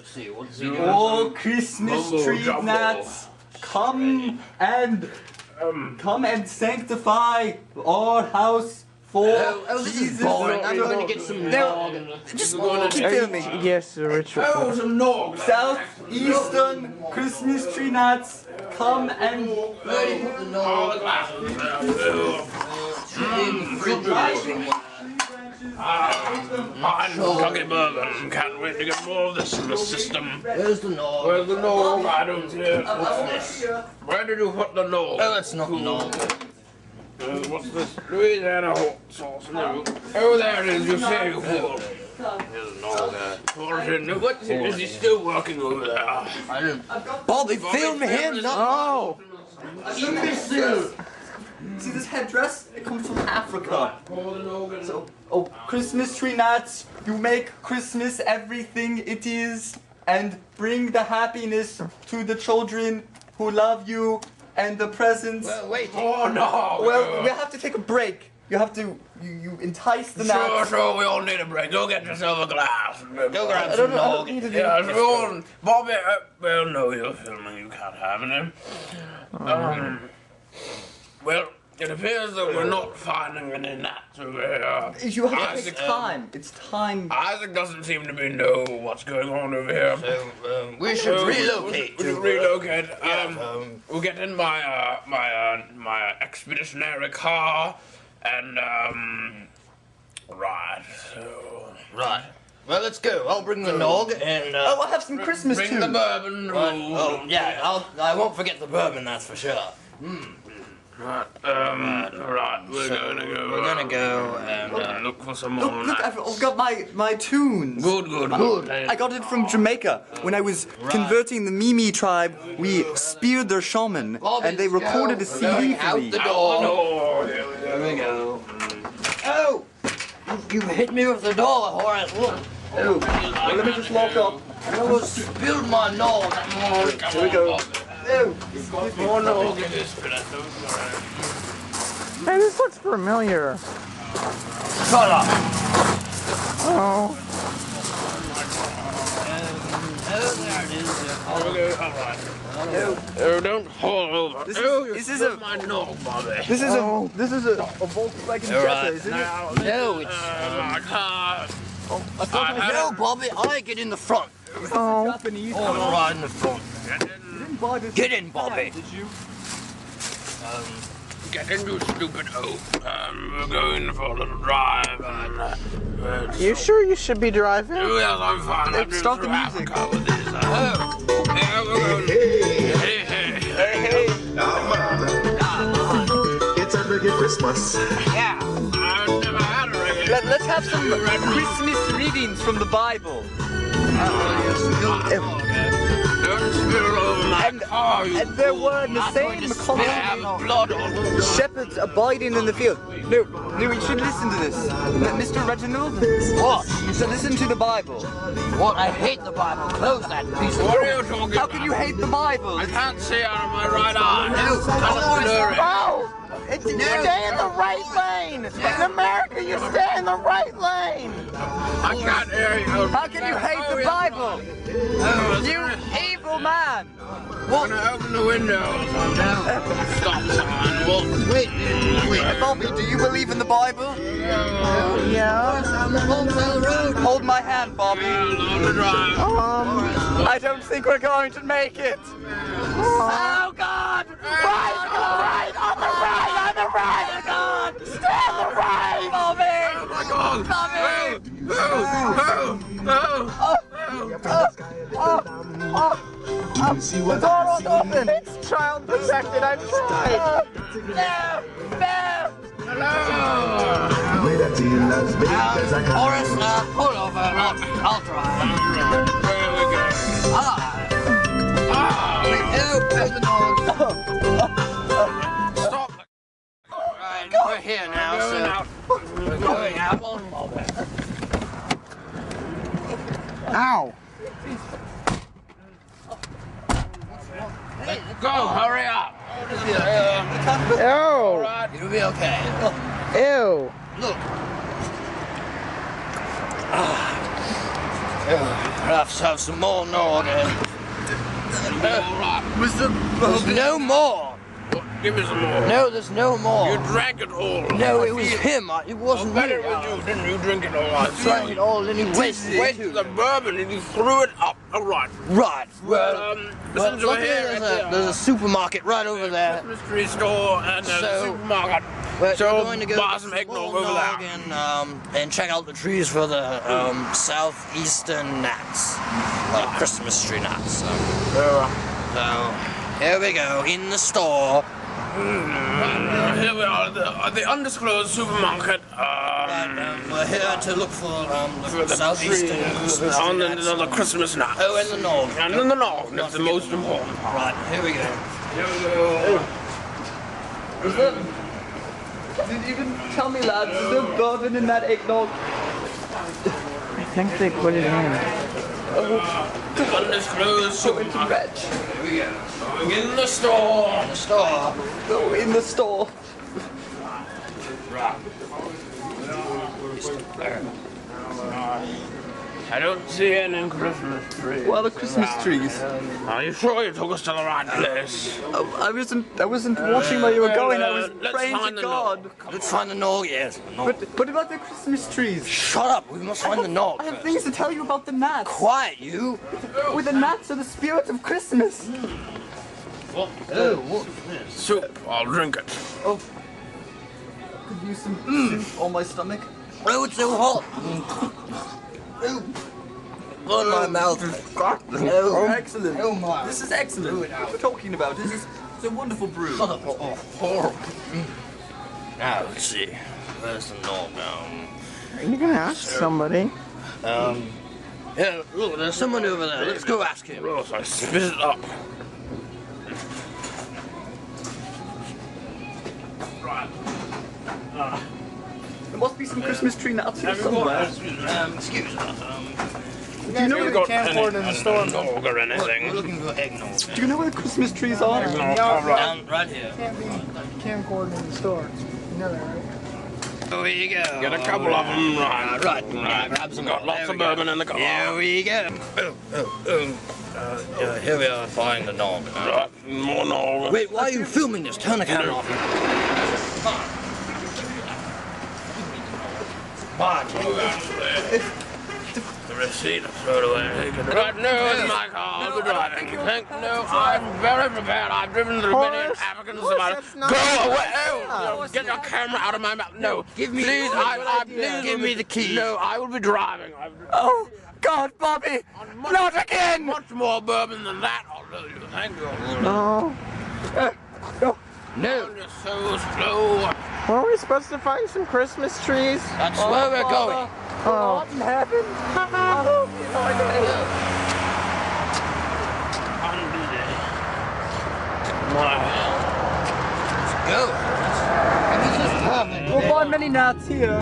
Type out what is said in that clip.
Let's see, what's he doing? Oh, Christmas tree gnats, come and sanctify our house for this is Jesus. boring. I'm going to get some nog. Just keep filming. Yes, Richard. Oh, some nog. Southeastern Christmas tree gnats, come and Ready for the nog. In the fridge. Kentucky bourbon. Can't wait to get more of this in the system. Where's the nog? Where's the nog? I don't see it. What's this? Where did you put the nog? Oh, that's not nog. What's this? Louisiana hot sauce. No. Oh, there it is. You say you fool. There's nog there. What is he still working over there? I don't. Bobby, film him, not. Oh! Imbecile! see this headdress? It comes from Africa. So, oh, Christmas tree gnats, you make Christmas everything it is, and bring the happiness to the children who love you and the presents. Well, wait. Oh no! Well, we have to take a break. You have to, you entice the gnats. Sure, we all need a break. Go get yourself a glass. Go grab some nog. Yeah, go on. Bobby, well, no, you're filming. You can't have it. Well, it appears that we're not finding any gnats over here. You have to take time. It's time. Isaac doesn't seem to know what's going on over here. So, we should relocate. We should relocate. We'll get in my my expeditionary car, and right. So Right. Well, let's go. I'll bring the nog and. Oh, I'll have some Christmas bring too. the bourbon. Right. Oh, yeah. I won't forget the bourbon. That's for sure. Right. Right. We're gonna go and look for some more. Look, I've got my tunes. Good. I got it from Jamaica. When I was converting the Mimi tribe, we speared their shaman, and they recorded a CD for Out me. the door. Oh, There we go. Oh! You hit me with the door, Horace. Look. Oh, well, let me just lock up. I almost spilled my nog. Here we go. Oh, oh no! Hey, this looks familiar. Shut up. Oh. Oh, there it is. Oh, don't fall over. this is a my nog, Bobby. this is a Volkswagen Jetta, isn't it? No, it's. My car. No, Bobby, I get in the front. Oh. Japanese. I'm right in the front. Get in, Bobby. Did you? Get in, you stupid oaf. We're going for a little drive, and You sure you should be driving? Oh, yes, I'm fine. I've been Start the through music. Africa with this. Yeah, we're going. Hey. It's a reggae Christmas. Yeah. I've never had a reggae. Let's have some Christmas readings from the Bible. Don't spill over my car, you And there were in the same have colony blood on them. shepherds abiding in the field. No, you should listen to this. Mr. Reginald? What? You should listen to the Bible. What? I hate the Bible. Close that piece of. What are you talking How about? can you hate the Bible? I can't see out of my right eye. No, It's blurry. Oh! You stay in the right lane! In America, you stay in the right lane! I can't hear you. How can you hate the Bible? You evil man! I'm gonna open the windows. Stop sign. What? Wait. Bobby, do you believe in the Bible? Yeah. On the Longfellow Road. Hold my hand, Bobby. On the drive. I don't think we're going to make it. Oh God! Right, on the right! God! Stay on the right, Bobby! Oh my God! Bobby! The door won't open! It's child protected, I've tried! Horace, pull over. I'll drive. Open the door. Stop! Right, we're here now, so we're going out. Ow! Go! Hurry up! Ew! It'll be okay. Ew! Look. Perhaps have some more nog. Mr. There's no more. Give me some more. No, there's no more. You drank it all. No, it was him. It wasn't Better me. with you, didn't you drink it all? I drank it all and he wasted it too. the bourbon and you threw it up. All right. Right. Well, Well, since we're look here, here, there's a supermarket right over there. Christmas tree store and there's a So, supermarket. We're So going to go buy get some some eggnog more over nog there. and check out the trees for the Southwestern gnats, Christmas tree gnats. So here we go in the store. Here we are at the undisclosed supermarket. We're here to look for the Southeastern Christmas on tree the gnats. Christmas nuts. Oh, and the nog. And then the nog. That's the most important. Right, here we go. Didn't even tell me, lads. Is there bourbon in that eggnog? I think they put it in. Undisclosed So into supermarket. Reg. Here we go. Going in the store. In the store. Go in the store. I don't see any Christmas trees. What are the Christmas trees? Are you sure you took us to the right place? I wasn't watching where you were going. I was let's praying find to the God. Let's find the nog, yes. The nog. But about the Christmas trees? Shut up, we must find the nog. I have things to tell you about the gnats. Quiet, you. With the gnats are the spirit of Christmas. Oh, what's this? Soup. I'll drink it. Oh. Could use some soup on my stomach. Oh, it's so hot. On my mouth. Oh, excellent. Oh my. This is excellent. What we're talking about. This is a wonderful brew. Now, let's see. Where's the nog? Are you gonna ask somebody? Yeah, look, there's someone over there. Let's go ask him. Gross, I spit it up. There must be some Christmas tree nuts here somewhere. Excuse us. Do you know where the camcorder in the store? Nog or We're anything? looking for eggnog. Do you know where the Christmas trees are? Down right here. Can't be camcorder in the store. You know that, right? Here we go. Get a couple of them, right? Right. Grab some. Got lots There of we go. bourbon in the car. Here we go. Here we are, finding the nog. Right, more nog. Wait, why are you filming this? Turn the camera off. Come on. The receipt, throw it away. Right, no, it's my car. I'll be driving. No, I'm very prepared. I've driven through many Horace, African Horace, cities. that's not Go good. away! Oh, get your camera out of my mouth. No, Give me- please. Please Give me the keys. No, I will be driving. Oh, God, Bobby! Not again! Much more bourbon than that. I'll tell you. Thank you. No. No, You're so slow. Weren't we supposed to find some Christmas trees? that's where we're going. Oh. in heaven. I hope you find it. Go. This is perfect. We'll find many gnats here.